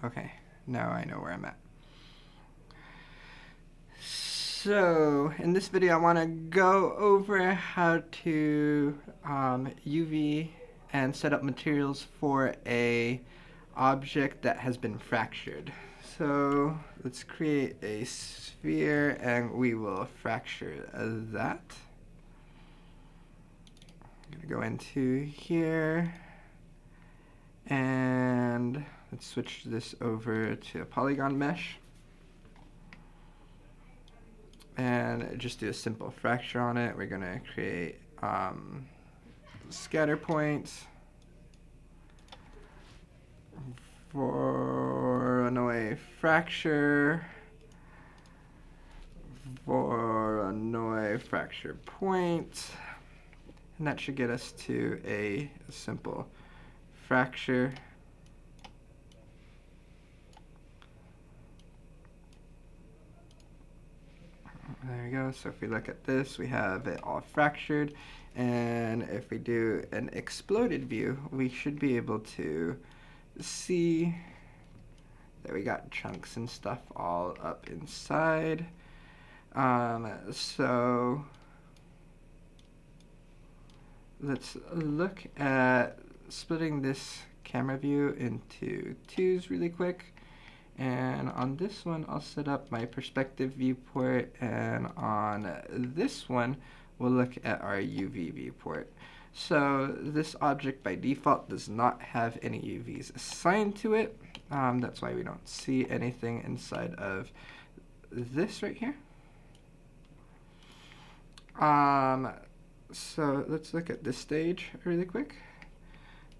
Okay, now I know where I'm at. So in this video, I want to go over how to UV and set up materials for a object that has been fractured. So let's create a sphere and we will fracture that. I'm going to go into here and let's switch this over to a polygon mesh. And just do a simple fracture on it. We're going to create scatter points, Voronoi fracture, Voronoi fracture point, and that should get us to a simple fracture. There we go. So if we look at this, we have it all fractured. And if we do an exploded view, we should be able to see that we got chunks and stuff all up inside. So let's look at splitting this camera view into twos really quick. And on this one, I'll set up my perspective viewport, and on this one, we'll look at our UV viewport. So this object by default does not have any UVs assigned to it. That's why we don't see anything inside of this right here. So let's look at this stage really quick.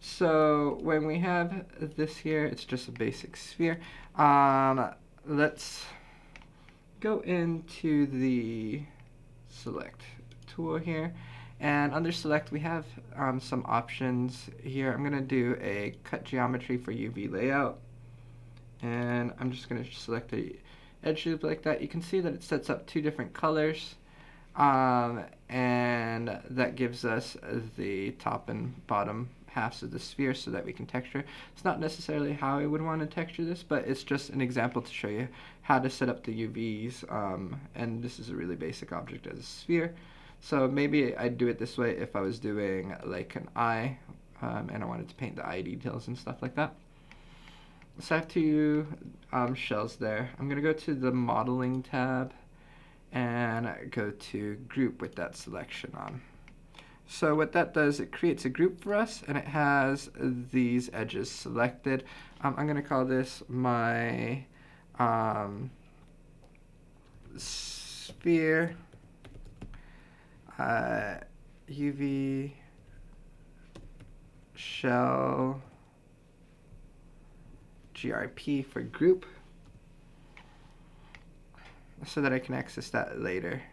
So when we have this here, it's just a basic sphere. Let's go into the select tool here. And under select, we have some options here. I'm going to do a cut geometry for UV layout. And I'm just going to select the edge loop like that. You can see that it sets up two different colors. And that gives us the top and bottom halves of the sphere so that we can texture. It's not necessarily how I would want to texture this, but it's just an example to show you how to set up the UVs. And this is a really basic object as a sphere. So maybe I'd do it this way if I was doing like an eye, and I wanted to paint the eye details and stuff like that. So I have two shells there. I'm going to go to the modeling tab and go to group with that selection on. So what that does, it creates a group for us, and it has these edges selected. I'm going to call this my sphere UV shell GRP for group, so that I can access that later.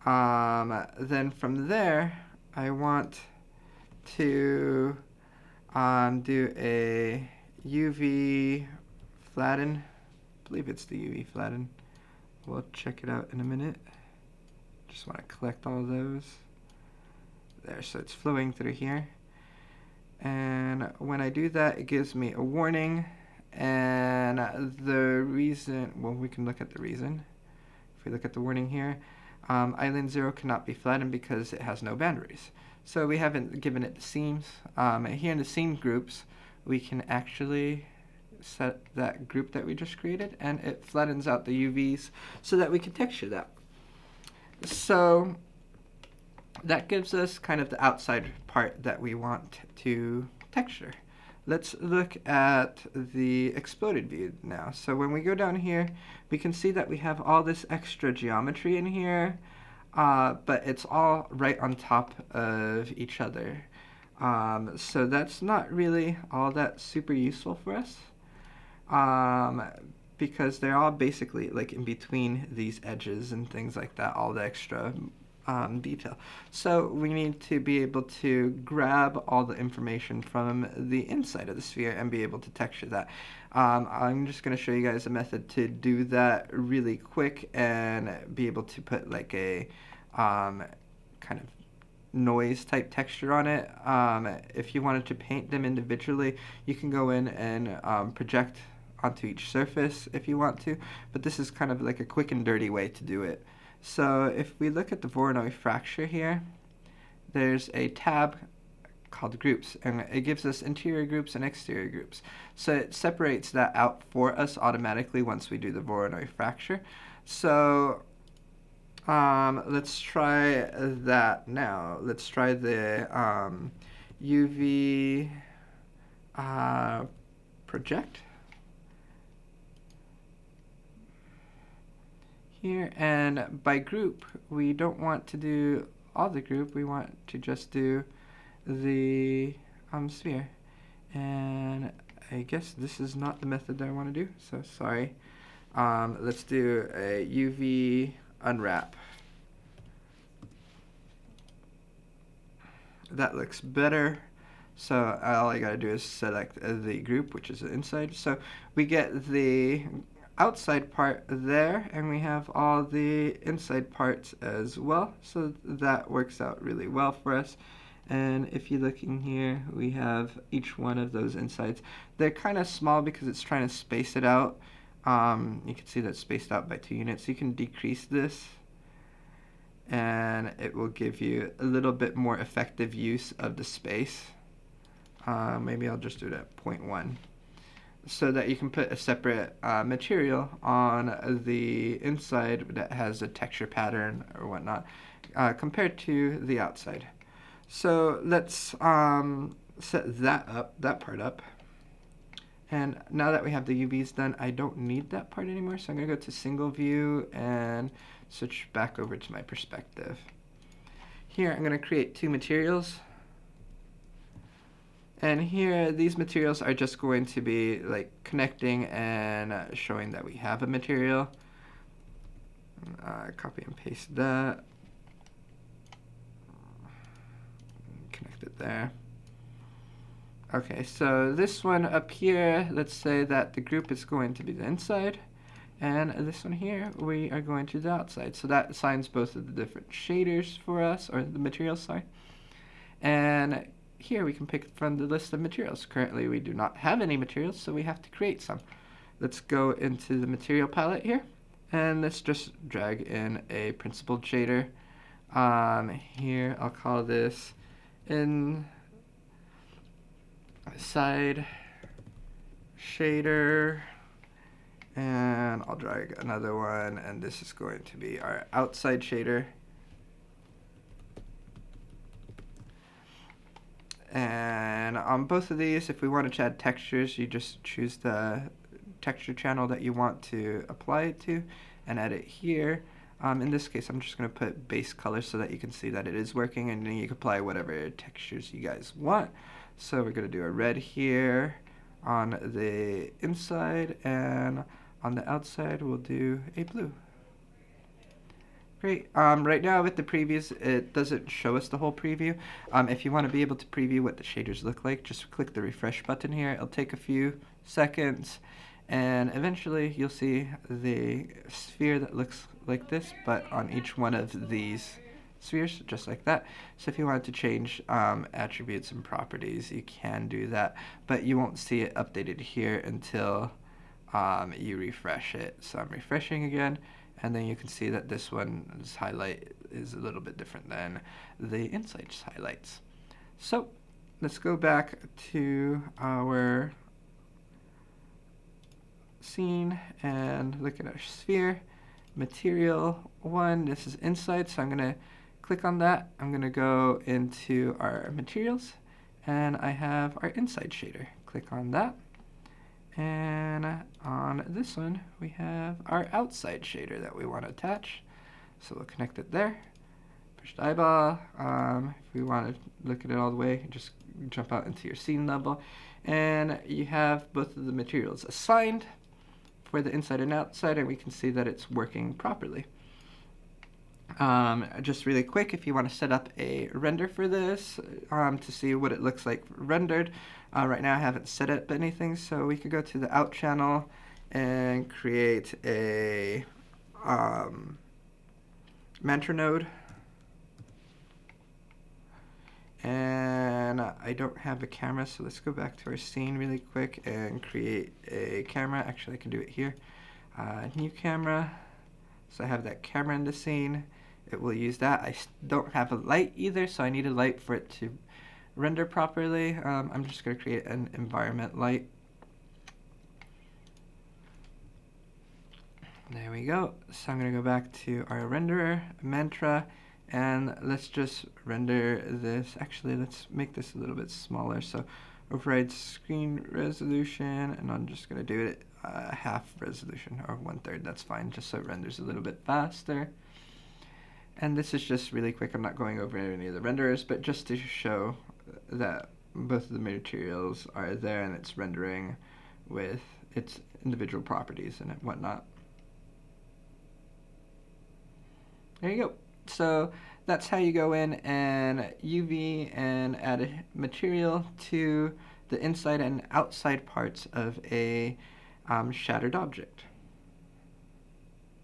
Then from there, I want to do a UV flatten. I believe it's the UV flatten. We'll check it out in a minute. Just want to collect all those. There, so it's flowing through here. And when I do that, it gives me a warning. And the reason, well, we can look at the reason. If we look at the warning here, island 0 cannot be flattened because it has no boundaries. So we haven't given it the seams. Here in the seam groups, we can actually set that group that we just created, and it flattens out the UVs so that we can texture that. So that gives us kind of the outside part that we want to texture. Let's look at the exploded view now. So when we go down here, we can see that we have all this extra geometry in here, but it's all right on top of each other. So that's not really all that super useful for us, because they're all basically like in between these edges and things like that, all the extra detail. So we need to be able to grab all the information from the inside of the sphere and be able to texture that. I'm just going to show you guys a method to do that really quick and be able to put like a kind of noise type texture on it. If you wanted to paint them individually, you can go in and project onto each surface if you want to, but this is kind of like a quick and dirty way to do it. So if we look at the Voronoi fracture here, there's a tab called groups, and it gives us interior groups and exterior groups. So it separates that out for us automatically once we do the Voronoi fracture. So let's try that now. Let's try the UV project here, and by group we don't want to do all the group, we want to just do the sphere, and I guess this is not the method that I want to do, so sorry. Let's do a UV unwrap. That looks better. So all I gotta do is select the group, which is the inside. So we get the outside part there, and we have all the inside parts as well. So that works out really well for us. And if you look in here, we have each one of those insides. They're kind of small because it's trying to space it out. You can see that's spaced out by 2 units. You can decrease this, and it will give you a little bit more effective use of the space. Maybe I'll just do it at 0.1, so that you can put a separate material on the inside that has a texture pattern or whatnot, compared to the outside. So let's set that part up. And now that we have the UVs done, I don't need that part anymore, so I'm going to go to single view and switch back over to my perspective. Here I'm going to create 2 materials. And here, these materials are just going to be like connecting and showing that we have a material. Copy and paste that. Connect it there. Okay, so this one up here, let's say that the group is going to be the inside, and this one here, we are going to the outside. So that assigns both of the different shaders for us, or the materials, sorry. And here we can pick from the list of materials. Currently we do not have any materials, so we have to create some. Let's go into the material palette here, and let's just drag in a principled shader. Here I'll call this side shader, and I'll drag another one, and this is going to be our outside shader. And on both of these, if we want to add textures, you just choose the texture channel that you want to apply it to and add it here. In this case, I'm just going to put base color so that you can see that it is working, and then you can apply whatever textures you guys want. So we're going to do a red here on the inside, and on the outside we'll do a blue. Great. Right now with the previews, it doesn't show us the whole preview. If you want to be able to preview what the shaders look like, just click the refresh button here. It'll take a few seconds, and eventually you'll see the sphere that looks like this, but on each one of these spheres, just like that. So if you wanted to change attributes and properties, you can do that, but you won't see it updated here until you refresh it. So I'm refreshing again, and then you can see that this one's highlight is a little bit different than the inside's highlights. So let's go back to our scene and look at our sphere. Material 1, this is inside, so I'm going to click on that. I'm going to go into our materials, and I have our inside shader. Click on that. And on this one, we have our outside shader that we want to attach. So we'll connect it there. Push the eyeball. If we want to look at it all the way, just jump out into your scene level. And you have both of the materials assigned for the inside and outside, and we can see that it's working properly. Just really quick, if you want to set up a render for this to see what it looks like rendered, right now I haven't set up anything, so we could go to the out channel and create a mantra node. And I don't have a camera, so let's go back to our scene really quick and create a camera. Actually, I can do it here. New camera. So I have that camera in the scene. It will use that. I don't have a light either, so I need a light for it to render properly. I'm just going to create an environment light. There we go. So I'm going to go back to our renderer, mantra, and let's just render this. Actually, let's make this a little bit smaller. So override screen resolution, and I'm just going to do it half resolution, or 1/3. That's fine, just so it renders a little bit faster. And this is just really quick. I'm not going over any of the renderers, but just to show that both of the materials are there and it's rendering with its individual properties and whatnot. There you go. So that's how you go in and UV and add a material to the inside and outside parts of a shattered object.